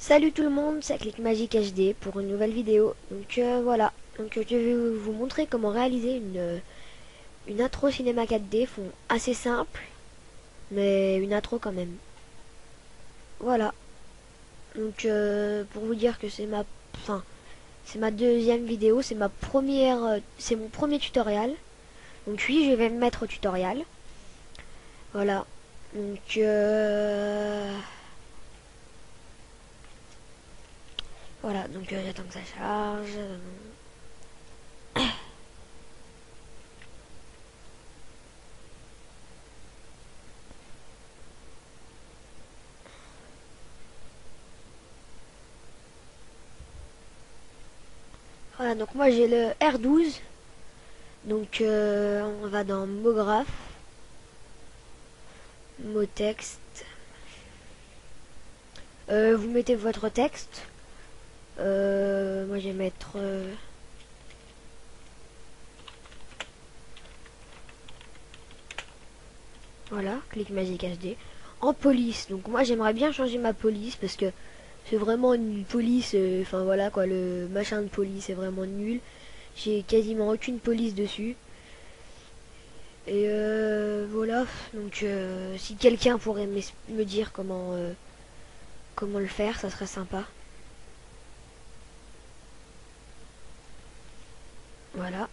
Salut tout le monde, c'est Click Magic HD pour une nouvelle vidéo. Donc voilà, je vais vous montrer comment réaliser une intro cinéma 4D, fond assez simple, mais une intro quand même. Voilà, donc pour vous dire que c'est ma deuxième vidéo, c'est ma première, c'est mon premier tutoriel. Donc oui, je vais me mettre au tutoriel. Voilà, donc voilà, donc j'attends que ça charge. Voilà, donc moi j'ai le R12. Donc on va dans mot graphe, mot texte. Vous mettez votre texte. Moi je vais mettre voilà, clic magique HD. En police, donc moi j'aimerais bien changer ma police parce que c'est vraiment une police, enfin voilà quoi, le machin de police est vraiment nul. J'ai quasiment aucune police dessus. Et voilà, donc si quelqu'un pourrait me dire comment le faire, ça serait sympa. Voilà.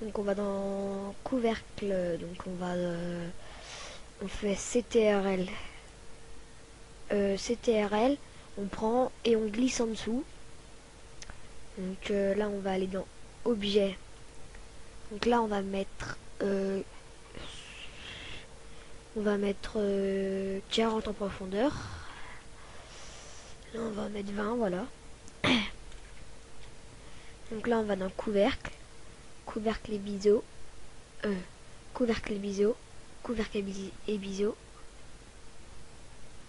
Donc on va dans couvercle, donc on fait CTRL. CTRL, on prend et on glisse en dessous. Donc là on va aller dans objet. Donc là on va mettre 40 en profondeur. Là on va mettre 20, voilà. Donc là on va dans couvercle, couvercle et biseau, couvercle et biseau, couvercle et biseau.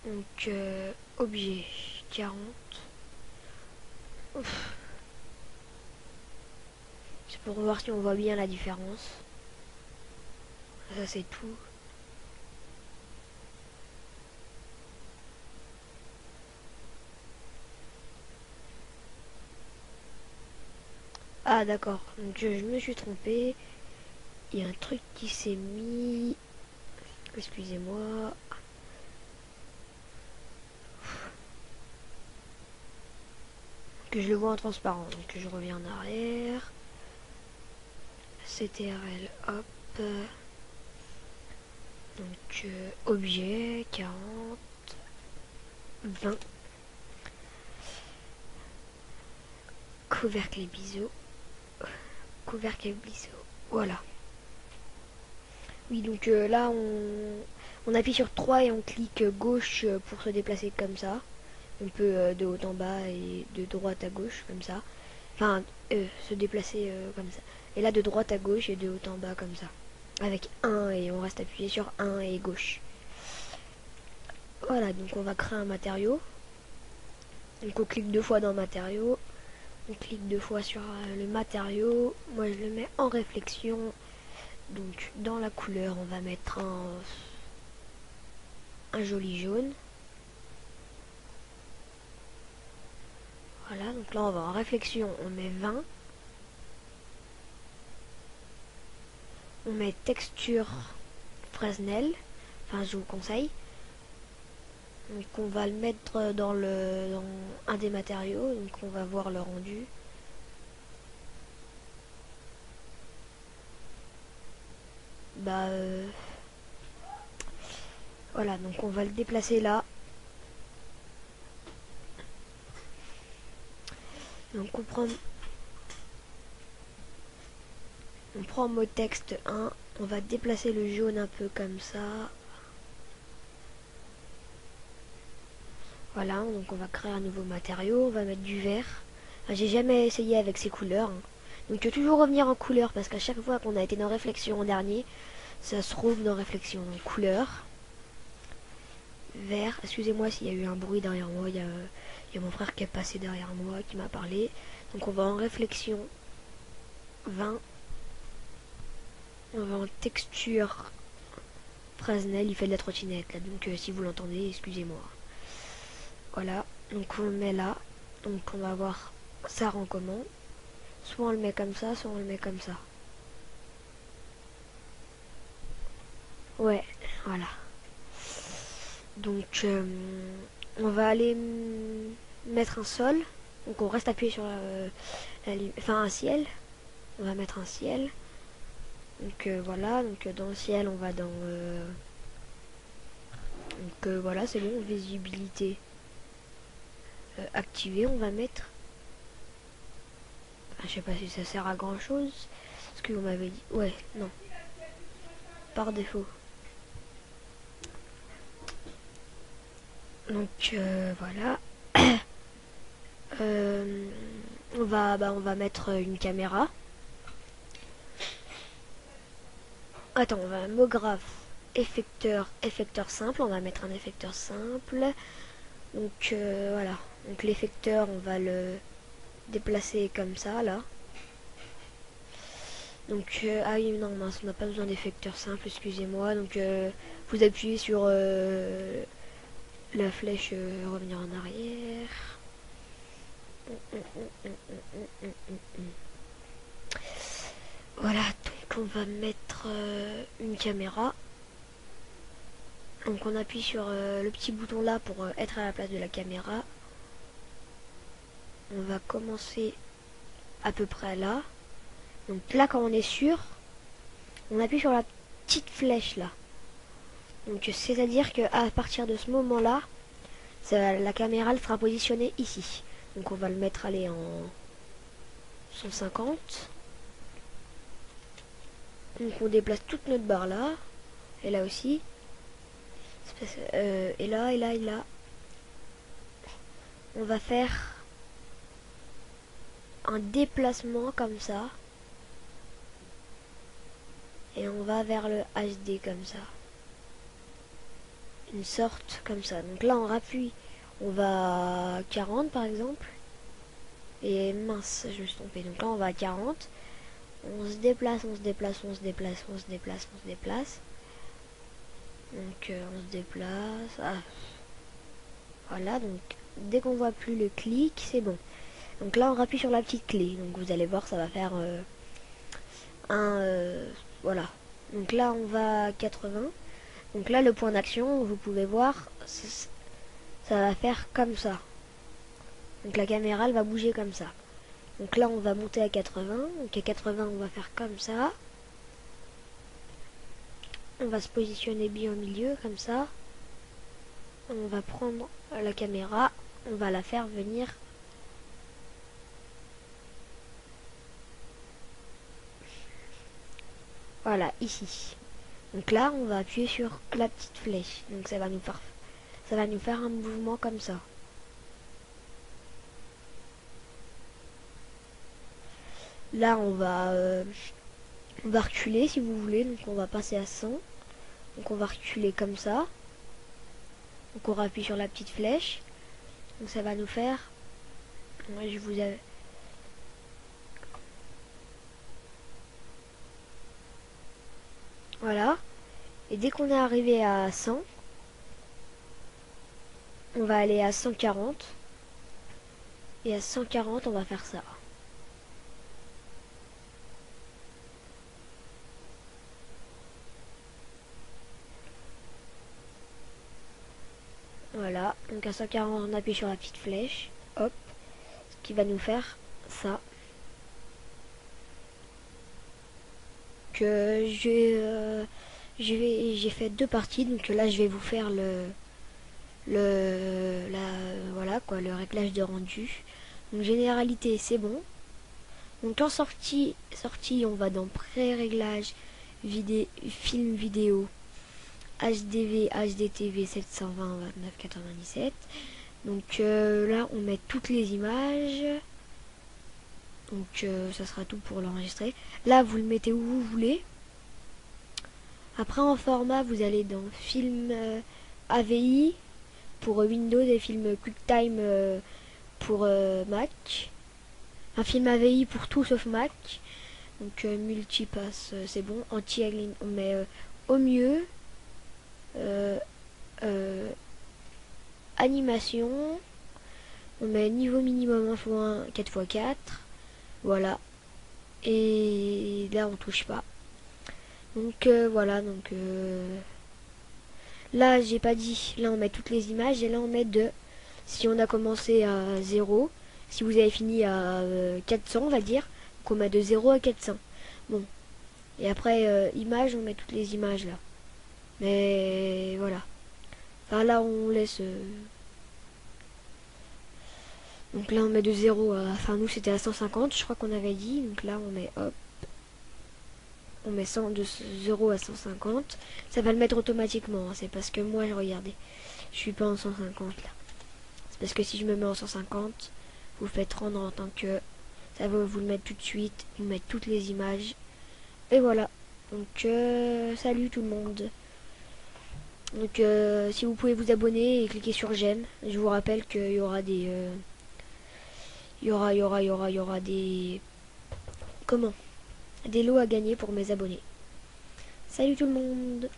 Donc objet 40. Ouf. C'est pour voir si on voit bien la différence. Ça c'est tout. Ah d'accord, donc je me suis trompé. Il y a un truc qui s'est mis. Excusez-moi. Que je le vois en transparent. Donc je reviens en arrière. CTRL, hop. Donc objet 40, 20. Couvercle et biseau. Couvercle et biseau. Voilà. Oui, donc là on appuie sur 3 et on clique gauche pour se déplacer comme ça. On peut de haut en bas et de droite à gauche comme ça. Enfin, se déplacer comme ça. Et là de droite à gauche et de haut en bas comme ça. Avec 1 et on reste appuyé sur 1 et gauche. Voilà, donc on va créer un matériau. Donc on clique 2 fois dans matériau. On clique 2 fois sur le matériau. Moi je le mets en réflexion. Donc dans la couleur on va mettre un joli jaune. Voilà, donc là on va en réflexion, on met 20. On met texture Fresnel. Enfin je vous conseille. Donc on va le mettre dans un des matériaux. Donc on va voir le rendu. Bah voilà, donc on va le déplacer là. Donc on prend mot texte 1, on va déplacer le jaune un peu comme ça. Voilà, donc on va créer un nouveau matériau, on va mettre du vert. Enfin, j'ai jamais essayé avec ces couleurs. Donc il faut toujours revenir en couleur parce qu'à chaque fois qu'on a été dans réflexion en dernier, ça se trouve dans réflexion. Donc couleur, vert. Excusez-moi s'il y a eu un bruit derrière moi, il y a mon frère qui est passé derrière moi, qui m'a parlé. Donc on va en réflexion 20. On va en texture Fresnel, il fait de la trottinette là, donc si vous l'entendez, excusez-moi. Voilà, Donc on le met là. Donc on va voir ça rend comment. Soit on le met comme ça, soit on le met comme ça. Ouais, voilà. Donc on va aller mettre un sol. Donc on reste appuyé sur enfin un ciel. On va mettre un ciel. Donc voilà, donc dans le ciel on va dans donc voilà, c'est bon, visibilité activée, on va mettre. Je sais pas si ça sert à grand chose. Ce que vous m'avez dit. Ouais, non. Par défaut. Donc voilà. On va mettre une caméra. Attends, on va homographe, effecteur simple. On va mettre un effecteur simple. Donc voilà. Donc l'effecteur, on va le déplacer comme ça là. Donc ah oui non mince, on n'a pas besoin d'effecteur simple, excusez-moi. Donc vous appuyez sur la flèche revenir en arrière. Voilà, donc on va mettre une caméra. Donc on appuie sur le petit bouton là pour être à la place de la caméra. On va commencer à peu près là. Donc là quand on est sûr, on appuie sur la petite flèche là. Donc c'est à dire que à partir de ce moment là, la caméra elle sera positionnée ici. Donc on va le mettre aller en 150. Donc on déplace toute notre barre là. Et là aussi. Et là, et là, et là. On va faire un déplacement comme ça. Et on va vers le HD comme ça. Une sorte comme ça. Donc là on rappuie. On va à 40 par exemple. Et mince, je me suis trompée. Donc là on va à 40. On se déplace, on se déplace, on se déplace, on se déplace, on se déplace. Donc on se déplace. Ah. Voilà, donc dès qu'on voit plus le clic, c'est bon. Donc là on rappuie sur la petite clé. Donc vous allez voir, ça va faire voilà. Donc là on va à 80. Donc là le point d'action, vous pouvez voir, ça va faire comme ça. Donc la caméra elle va bouger comme ça. Donc là on va monter à 80. Donc à 80 on va faire comme ça. On va se positionner bien au milieu comme ça. On va prendre la caméra. On va la faire venir. Voilà, ici. Donc là on va appuyer sur la petite flèche. Donc ça va nous faire un mouvement comme ça. Là on va reculer si vous voulez. Donc on va passer à 100. Donc on va reculer comme ça. Donc on appuie sur la petite flèche. Donc ça va nous faire. Ouais, je vous avais. Voilà. Et dès qu'on est arrivé à 100, on va aller à 140. Et à 140, on va faire ça. Voilà. Donc à 140, on appuie sur la petite flèche. Hop. Ce qui va nous faire ça. Que j'ai fait deux parties. Donc là, je vais vous faire voilà quoi, le réglage de rendu. Donc généralité, c'est bon. Donc en sortie, on va dans pré-réglage, film vidéo, HDV, HDTV 720 29 97. Donc là, on met toutes les images. Donc ça sera tout pour l'enregistrer. Là, vous le mettez où vous voulez. Après, en format, vous allez dans film AVI pour Windows et film QuickTime pour Mac. Un film AVI pour tout sauf Mac. Donc multipass, c'est bon. Anti-alignment, on met au mieux. Animation. On met niveau minimum 1x1, 4x4. Voilà. Et là, on touche pas. Donc voilà, donc là, j'ai pas dit. Là, on met toutes les images et là, on met 2. Si on a commencé à 0, si vous avez fini à 400, on va dire, qu'on met de 0 à 400. Bon. Et après, images, on met toutes les images là. Mais voilà. Enfin, là, on laisse... Donc là, on met de 0 à... Enfin, nous, c'était à 150, je crois qu'on avait dit. Donc là, on met... Hop. On met 100 de 0 à 150. Ça va le mettre automatiquement. Hein. C'est parce que moi, regardez, je suis pas en 150 là. C'est parce que si je me mets en 150, vous faites rendre en tant que... Ça va vous le mettre tout de suite. Vous mettre toutes les images. Et voilà. Donc, salut tout le monde. Donc, si vous pouvez vous abonner et cliquer sur j'aime. Je vous rappelle qu'il y aura des... il y aura des... Comment? Des lots à gagner pour mes abonnés. Salut tout le monde!